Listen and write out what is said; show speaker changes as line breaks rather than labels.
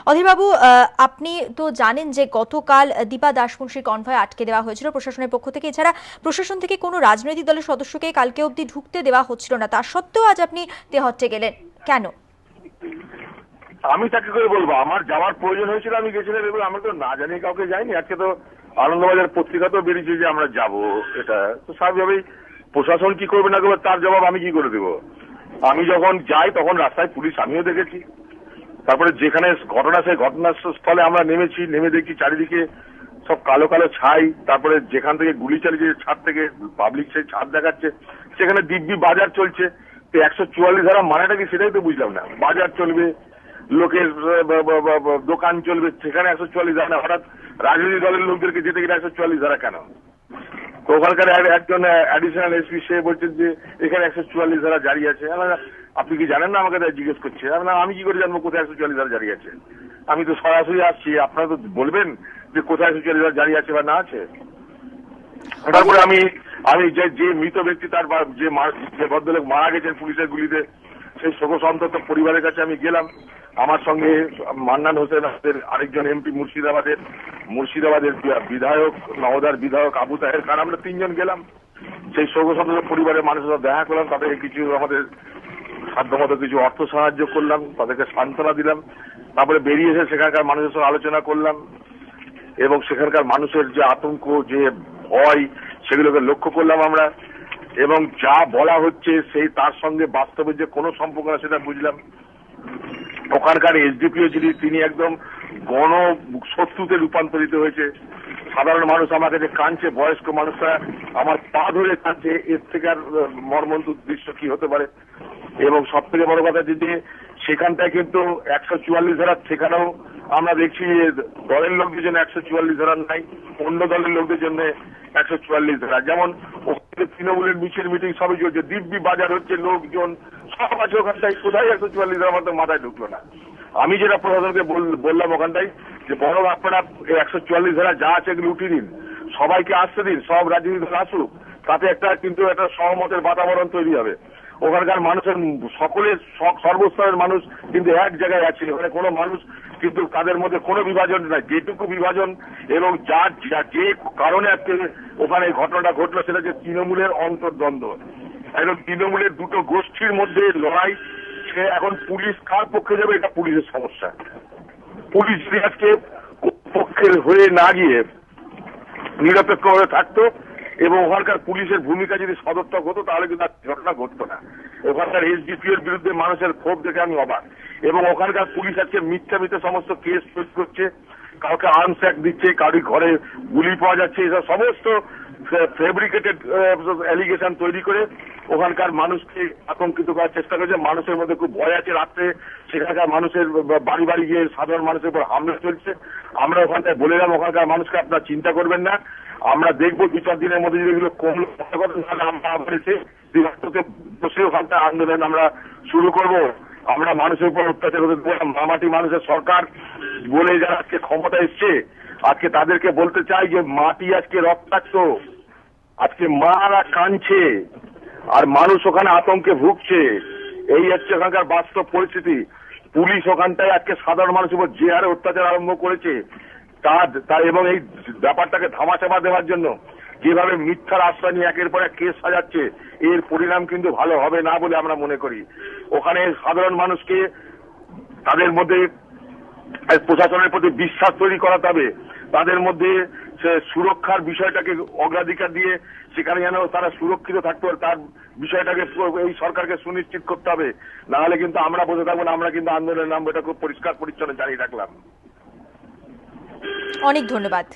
অধীরবাবু, আপনি তো জানেন যে গতকাল দীপা দাশমুন্সির কনভয় আটকে দেওয়া হয়েছিল প্রশাসনের পক্ষ থেকে। এছাড়া প্রশাসন থেকে কোনো রাজনৈতিক দলের সদস্যকে কালকে অবধি ঢুকতে দেওয়া হচ্ছিল না, তা সত্ত্বেও আজ আপনি তেহট্টে গেলেন কেন?
আমি তাকে করে বলবো আমার যাওয়ার প্রয়োজন হয়েছিল, আমি গেছিলাম। এবং আমরা তো না জানিয়ে কাউকে যাইনি। আজকে তো আনন্দবাজার পত্রিকাতেও বেরিয়েছে যে আমরা যাব। এটা তো স্বাভাবিকভাবেই প্রশাসন কি করবে না করবে তার জবাব আমি কি করে দেবো। আমি যখন যাই তখন রাস্তায় পুলিশ আমিও দেখেছি। তারপরে যেখানে ঘটনা, সেই ঘটনাস্থলে আমরা নেমেছি, নেমে দেখি চারিদিকে সব কালো কালো ছাই। তারপরে যেখান থেকে গুলি চালিয়েছে ছাদ থেকে পাবলিক সেই ছাদ দেখাচ্ছে, সেখানে দিব্যি বাজার চলছে। তো 144 ধারা মানেটা কি সেটাই তো বুঝলাম না। বাজার চলবে, লোকের দোকান চলবে, সেখানে 144 ধারা। হঠাৎ রাজনৈতিক দলের লোকদেরকে যেতে গেলে 144 ধারা কেন? তো ওখানকার একজন অ্যাডিশনাল এসপি সে বলছেন যে এখানে 144 ধারা জারি আছে। আপনি কি জানেন না? আমাকে তাই জিজ্ঞেস করছে। আমি কি করে জানবো কোথায় 144 ধারা জারি আছে? আমি তো সরাসরি আসছি, আপনারা তো বলবেন যে কোথায় 144 ধারা জারি আছে বা না আছে। তারপরে আমি আমি যে মৃত ব্যক্তি তার যে ভদ্রলোক মারা গেছেন পুলিশের গুলিতে, সেই শোকসন্তপ্ত পরিবারের কাছে আমি গেলাম। আমার সঙ্গে মান্নান হোসেন, আমাদের আরেকজন এমপি মুর্শিদাবাদের বিধায়ক, নওদার বিধায়ক আবু তাহের খান, আমরা তিনজন গেলাম। সেই শোকসন্তপ্ত পরিবারের মানুষের সাথে দেখা করলাম, তাদেরকে কিছু আমাদের সাধ্যমতো কিছু অর্থ সাহায্য করলাম, তাদেরকে সান্ত্বনা দিলাম। তারপরে বেরিয়ে এসে সেখানকার মানুষের সঙ্গে আলোচনা করলাম এবং সেখানকার মানুষের যে আতঙ্ক, যে ভয়, সেগুলোকে লক্ষ্য করলাম আমরা। এবং যা বলা হচ্ছে সেই তার সঙ্গে বাস্তবে যে কোনো সম্পর্ক না সেটা বুঝলাম। ওখানকার এসডিপিও যিনি, তিনি একদম গণ শত্রুতে রূপান্তরিত হয়েছে। সাধারণ মানুষ আমার কাছে কাঁদছে, বয়স্ক মানুষরা আমার পা ধরে কাঁদছে। এর থেকে আর মর্মন্তুদ দৃশ্য কি হতে পারে। এবং সব থেকে বড় কথা যে সেখানটায় কিন্তু 144 ধারা, সেখানেও আমরা দেখছি দলের লোকদের জন্য 144 ধারা নাই, অন্য দলের লোকদের জন্য 144 ধারা। যেমন তৃণমূলের মিছিল মিটিং সবই চলছে, দিব্যি বাজার হচ্ছে, লোকজন সব আছে ওখানটায়। কোথায় 144 ধারা আমাদের মাথায় ঢুকলো না। আমি যেটা প্রশাসনকে বললাম ওখানটায় যে বরং আপনারা 144 ধারা যা আছে এগুলো উঠিয়ে দিন, সবাইকে আসতে দিন, সব রাজনীতি দল আসুক, তাতে কিন্তু একটা সহমতের বাতাবরণ তৈরি হবে। ওখানকার মানুষের সকলের সর্বস্তরের মানুষ কিন্তু এক জায়গায় আছে। ওখানে কোনো মানুষ কিন্তু তাদের মধ্যে কোনো বিভাজন নাই। যেটুকু বিভাজন এবং যে কারণে আজকে ওখানে ঘটনাটা ঘটলো সেটা যে তৃণমূলের অন্তর্দ্বন্দ্ব। এবং তৃণমূলের দুটো গোষ্ঠীর মধ্যে লড়াই। সে এখন পুলিশ কার পক্ষে যাবে এটা পুলিশের সমস্যা। পুলিশ যদি আজকে পক্ষের হয়ে না গিয়ে নিরপেক্ষভাবে থাকতো এবং ওখানকার পুলিশের ভূমিকা যদি সদর্থক হতো তাহলে কিন্তু ঘটনা ঘটতো না। ওখানকার এসডিপিওর বিরুদ্ধে মানুষের ক্ষোভ দেখে আমি অবাক। এবং ওখানকার পুলিশ আজকে মিথ্যা সমস্ত কেস তৈরি করছে, কাউকে আর্মস অ্যাক্ট দিচ্ছে, কারোর ঘরে গুলি পাওয়া যাচ্ছে, এসব সমস্ত ফেব্রিকেটেড অ্যালিগেশন তৈরি করে ওখানকার মানুষকে আতঙ্কিত করার চেষ্টা করেছে। মানুষের মধ্যে খুব ভয় আছে। রাত্রে সেখানকার মানুষের বাড়ি বাড়ি গিয়ে সাধারণ মানুষের উপর হামলা চলছে। আমরা ওখানটায় বলে গেলাম ওখানকার মানুষকে আপনারা চিন্তা করবেন না, আমরা দেখবো 2-4 দিনের মধ্যে যদি এগুলো কমলো আমরা বসে ওখানটা আন্দোলন আমরা শুরু করব। আমরা মানুষের উপর অত্যাচার হতে দেবো না। মামাটি মানুষের সরকার বলে যারা আজকে ক্ষমতা এসছে, আজকে তাদেরকে বলতে চাই যে মাটি আজকে রক্তাক্ত, আজকে মারা কাঁদছে আর মানুষ ওখানে আতঙ্কে ভুগছে। এই হচ্ছে ওখানকার বাস্তব পরিস্থিতি। পুলিশ ওখানটায় আজকে সাধারণ মানুষের উপর যে হারে অত্যাচার আরম্ভ করেছে তার এবং এই ব্যাপারটাকে ধামাচাপা দেওয়ার জন্য যেভাবে মিথ্যার আশ্রয় নিয়ে একের পর এক কেস সাজাচ্ছে, এর পরিণাম কিন্তু ভালো হবে না বলে আমরা মনে করি। ওখানে সাধারণ মানুষকে তাদের মধ্যে প্রশাসনের প্রতি বিশ্বাস তৈরি করাতে হবে, তাদের মধ্যে সুরক্ষার বিষয়টাকে অগ্রাধিকার দিয়ে সেখানে যেন তারা সুরক্ষিত থাকতে পারে তার বিষয়টাকে এই সরকারকে সুনিশ্চিত করতে হবে। না হলে কিন্তু আমরা বসে থাকবো না। আমরা কিন্তু আন্দোলনের নাম এটা খুব পরিষ্কার পরিচ্ছন্ন জানিয়ে রাখলাম।
অনেক ধন্যবাদ।